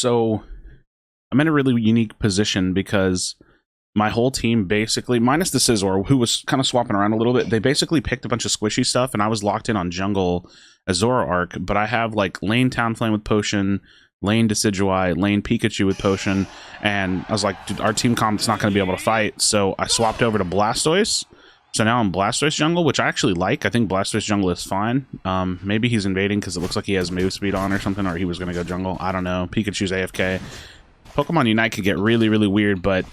So I'm in a really unique position because my whole team basically, minus the Scizor, who was kind of swapping around a little bit, they basically picked a bunch of squishy stuff, and I was locked in on jungle Azora Arc, but I have like lane Talonflame with Potion, lane Decidueye, lane Pikachu with Potion, and I was like, dude, our team comp's not going to be able to fight, so I swapped over to Blastoise. So now I'm Blastoise jungle, which I actually like. I think Blastoise jungle is fine. Maybe he's invading because it looks like he has move speed on or something, or he was going to go jungle. I don't know. Pikachu's AFK. Pokemon Unite could get really, really weird, but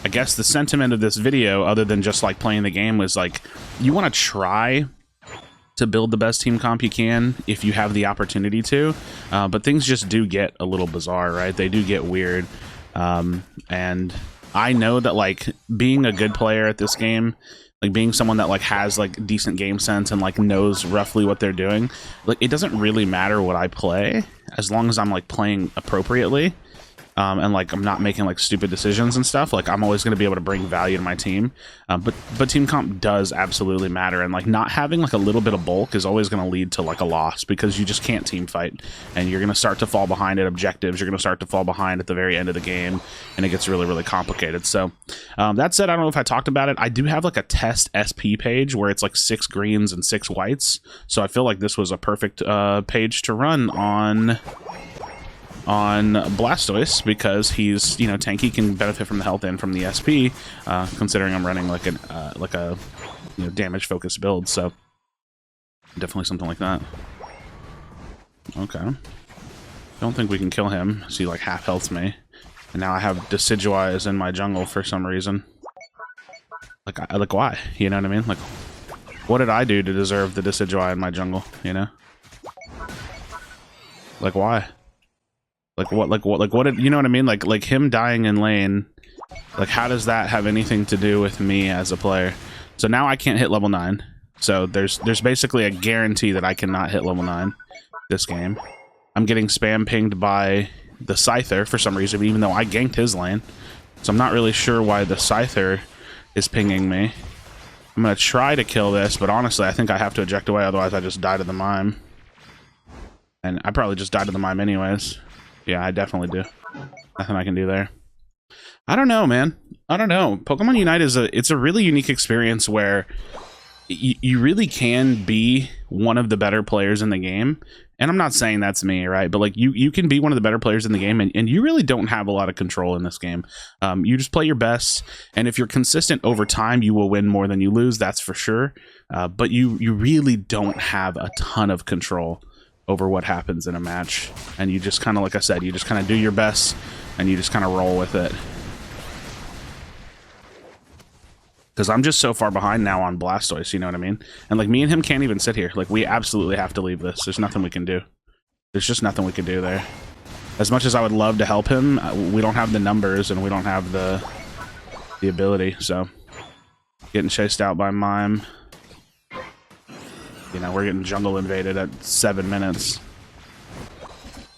I guess the sentiment of this video, other than just like playing the game, was like, you want to try to build the best team comp you can if you have the opportunity to, but things just do get a little bizarre, right? They do get weird, and I know that like being a good player at this game, like being someone that like has like decent game sense and like knows roughly what they're doing, like it doesn't really matter what I play as long as I'm like playing appropriately. And like I'm not making like stupid decisions and stuff. Like I'm always going to be able to bring value to my team, but team comp does absolutely matter, and like not having like a little bit of bulk is always going to lead to like a loss, because you just can't team fight, and you're going to start to fall behind at objectives. You're going to start to fall behind at the very end of the game, and it gets really, really complicated. So that said, I don't know if I talked about it. I do have like a test SP page where it's like 6 greens and 6 whites, so I feel like this was a perfect page to run on Blastoise, because he's, you know, tanky, can benefit from the health and from the SP, considering I'm running like a you know, damage focused build. So definitely something like that. Okay, don't think we can kill him, so he like half healths me, and now I have Decidueye in my jungle for some reason. Like why, you know what I mean? Like, what did I do to deserve the Decidueye in my jungle, you know? Like why? Like what did, you know what I mean? Like him dying in lane, like how does that have anything to do with me as a player? So now I can't hit level 9. So there's basically a guarantee that I cannot hit level 9 this game. I'm getting spam pinged by the Scyther for some reason, even though I ganked his lane. So I'm not really sure why the Scyther is pinging me. I'm gonna try to kill this, but honestly I think I have to eject away, otherwise I just die to the mime. And I probably just died to the mime anyways. Yeah, I definitely do. Nothing I can do there. I don't know, man. I don't know. Pokemon Unite is it's a really unique experience where you really can be one of the better players in the game. And I'm not saying that's me, right? But like you can be one of the better players in the game, and you really don't have a lot of control in this game. You just play your best, and if you're consistent over time, you will win more than you lose, that's for sure. But you really don't have a ton of control over what happens in a match, and you just kind of, like I said, you just kind of do your best and you just kind of roll with it. Because I'm just so far behind now on Blastoise, you know what I mean? And like me and him can't even sit here. Like we absolutely have to leave this. There's nothing we can do. There's just nothing we can do there. As much as I would love to help him, we don't have the numbers and we don't have the ability. So getting chased out by Mime. You know, we're getting jungle invaded at 7 minutes.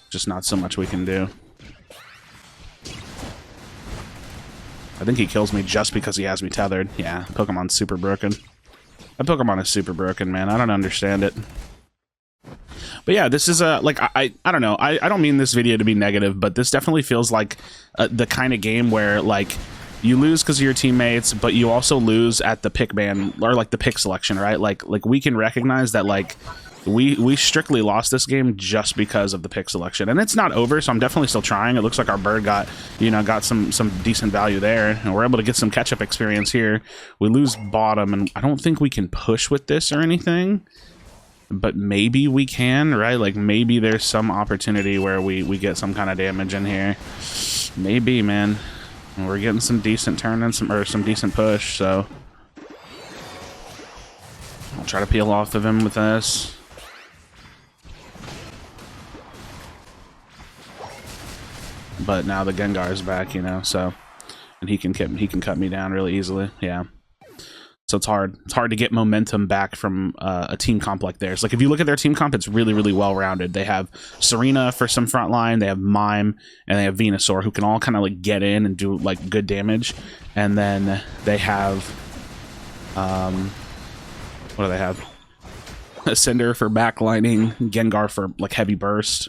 Just not so much we can do. I think he kills me just because he has me tethered. Yeah, Pokemon's super broken. That Pokemon is super broken, man. I don't understand it. But yeah, this is a, like, I don't know. I don't mean this video to be negative, but this definitely feels like the kind of game where, like, you lose because of your teammates, but you also lose at the pick ban, or like the pick selection, right? Like we can recognize that like we strictly lost this game just because of the pick selection, and it's not over. So I'm definitely still trying. It looks like our bird got, you know, got some decent value there, and we're able to get some catch up experience here. We lose bottom, and I don't think we can push with this or anything, but maybe we can, right? Like maybe there's some opportunity where we get some kind of damage in here. Maybe, man. We're getting some decent turn and some decent push, so I'll try to peel off of him with this. But now the Gengar is back, you know, so, and he can cut me down really easily. Yeah. So it's hard. It's hard to get momentum back from a team comp like theirs. Like if you look at their team comp, it's really, really well rounded. They have Serena for some front line, they have Mime, and they have Venusaur, who can all kind of like get in and do like good damage. And then they have what do they have? Cinder for backlining, Gengar for like heavy burst.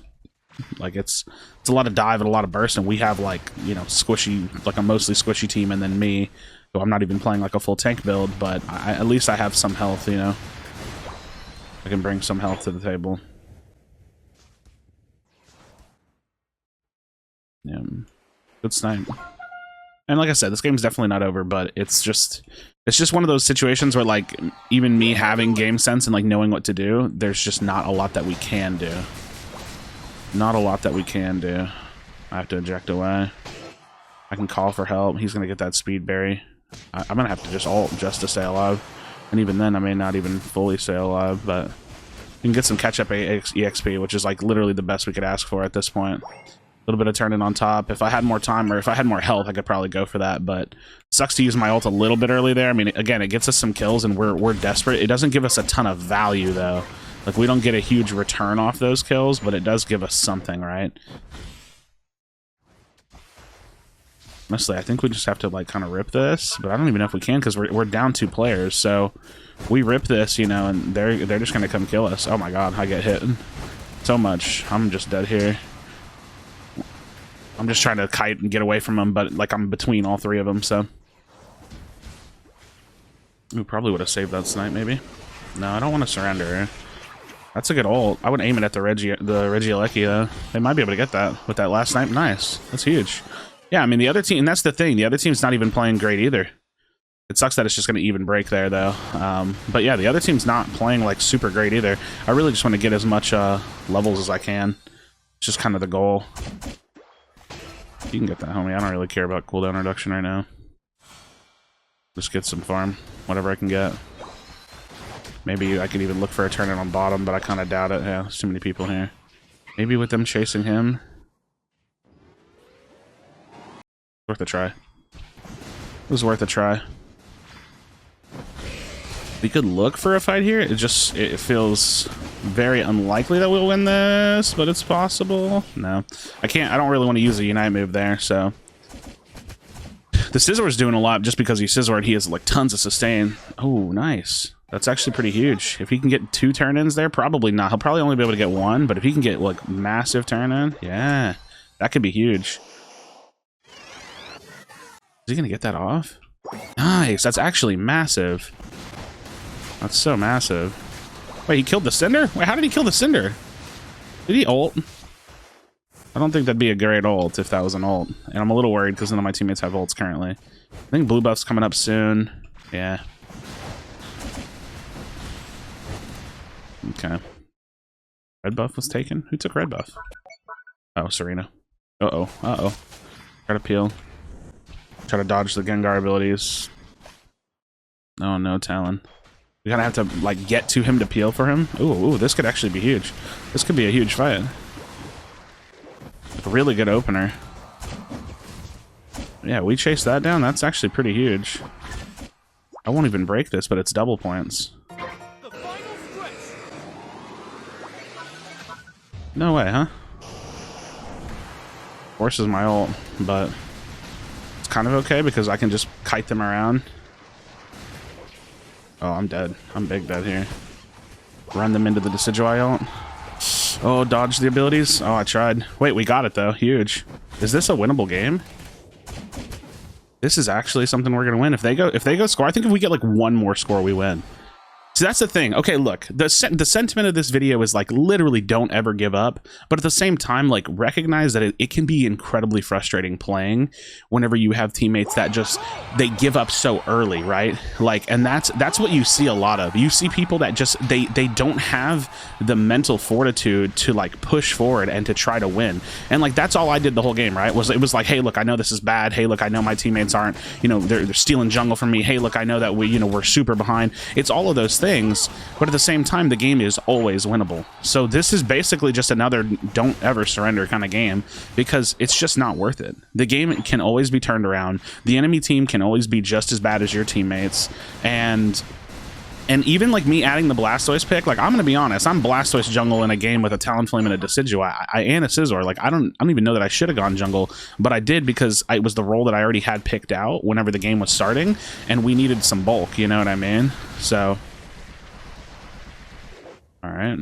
Like it's it's a lot of dive and a lot of burst, and we have like, you know, squishy, like a mostly squishy team, and then me, so I'm not even playing like a full tank build, but at least I have some health, you know. I can bring some health to the table. Yeah, good snipe. And like I said, this game's definitely not over, but it's just one of those situations where, like, even me having game sense and like knowing what to do, there's just not a lot that we can do. Not a lot that we can do. I have to eject away. I can call for help. He's gonna get that speed berry. I'm gonna have to just ult just to stay alive, and even then I may not even fully stay alive, but you can get some catch up EXP, which is like literally the best we could ask for at this point. A little bit of turning on top. If I had more time, or if I had more health, I could probably go for that, but sucks to use my ult a little bit early there. I mean, again, it gets us some kills and we're desperate. It doesn't give us a ton of value though. Like, we don't get a huge return off those kills, but it does give us something, right? Honestly, I think we just have to like kind of rip this, but I don't even know if we can, because we're down 2 players. So we rip this, you know, and they're just gonna come kill us. Oh my god, I get hit so much. I'm just dead here. I'm just trying to kite and get away from them, but like I'm between all 3 of them. So we probably would have saved that snipe, maybe. No, I don't want to surrender. That's a good ult. I would aim it at the Regieleki though. They might be able to get that with that last snipe. Nice. That's huge. Yeah, I mean, the other team, and that's the thing, the other team's not even playing great either. It sucks that it's just going to even break there, though. But yeah, the other team's not playing like super great either. I really just want to get as much levels as I can. It's just kind of the goal. You can get that, homie. I don't really care about cooldown reduction right now. Just get some farm, whatever I can get. Maybe I could even look for a turn-in on bottom, but I kind of doubt it. Yeah, there's too many people here. Maybe with them chasing him. Worth a try. It was worth a try. We could look for a fight here. It feels very unlikely that we'll win this, but it's possible. No, I can't. I don't really want to use a unite move there. So the Scissor's doing a lot just because he Scissored. He has like tons of sustain. Oh, nice. That's actually pretty huge. If he can get 2 turn-ins there, probably not. He'll probably only be able to get 1, but if he can get like massive turn-in, yeah, that could be huge. Is he gonna get that off? Nice. That's actually massive. That's so massive. Wait, he killed the Cinder? Wait, how did he kill the Cinder? Did he ult? I don't think that'd be a great ult if that was an ult. And I'm a little worried because none of my teammates have ults currently. I think blue buff's coming up soon. Yeah. Okay. Red buff was taken? Who took red buff? Oh, Serena. Uh-oh. Uh-oh. Try to peel. Try to dodge the Gengar abilities. Oh, no, Talon. We gotta have to, like, get to him to peel for him. Ooh, this could actually be huge. This could be a huge fight. A really good opener. Yeah, we chase that down. That's actually pretty huge. I won't even break this, but it's double points. No way, huh? Forces my ult, but it's kind of okay because I can just kite them around. Oh, I'm dead. I'm big dead here. Run them into the Decidueye ult. Oh, dodge the abilities. Oh, I tried. Wait, we got it though. Huge. Is this a winnable game? This is actually something we're gonna win. If they go score, I think if we get like 1 more score, we win. So that's the thing. Okay, look, the sentiment of this video is like literally don't ever give up, but at the same time, like recognize that it can be incredibly frustrating playing whenever you have teammates that just they give up so early, right? Like, and that's what you see a lot of. You see people that just they don't have the mental fortitude to like push forward and to try to win. And like that's all I did the whole game, right? It was like, hey, look, I know this is bad. Hey, look, I know my teammates aren't, you know, they're stealing jungle from me. Hey, look, I know that we're super behind. It's all of those things, but at the same time the game is always winnable. So this is basically just another don't ever surrender kind of game because it's just not worth it. The game can always be turned around. The enemy team can always be just as bad as your teammates, and even like me adding the Blastoise pick, like I'm gonna be honest, I'm Blastoise jungle in a game with a Talonflame and a Decidueye. I and a Scizor. Like I don't even know that I should have gone jungle, but I did because it was the role that I already had picked out whenever the game was starting, and we needed some bulk. You know what I mean? So. All right.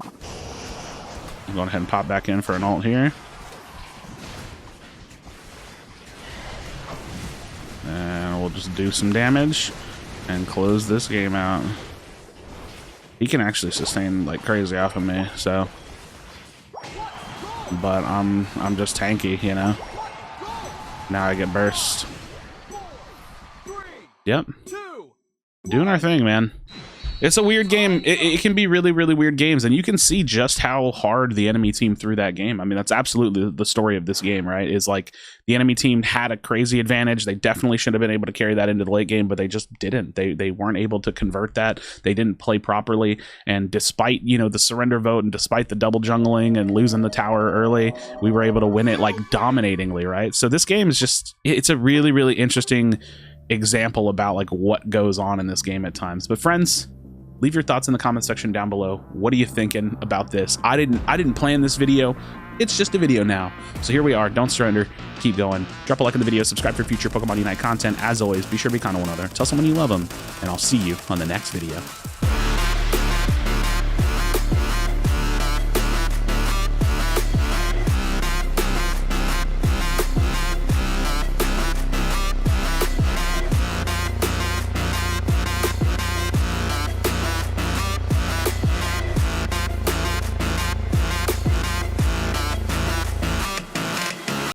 I'm going ahead and pop back in for an ult here. just do some damage and close this game out. He can actually sustain like crazy off of me, so. But I'm just tanky, you know. Now I get burst. Yep. Doing our thing, man. It's a weird game. It can be really, really weird games, and you can see just how hard the enemy team threw that game. I mean, that's absolutely the story of this game, right? Is like the enemy team had a crazy advantage. They definitely should have been able to carry that into the late game, but they just didn't. They weren't able to convert that. They didn't play properly, and despite, you know, the surrender vote and despite the double jungling and losing the tower early, we were able to win it like dominatingly, right? So this game is just, it's a really, really interesting example about like what goes on in this game at times. But friends, leave your thoughts in the comment section down below. What are you thinking about this? I didn't plan this video. It's just a video now. So here we are. Don't surrender. Keep going. Drop a like on the video. Subscribe for future Pokemon Unite content. As always, be sure to be kind to one another. Tell someone you love them. And I'll see you on the next video.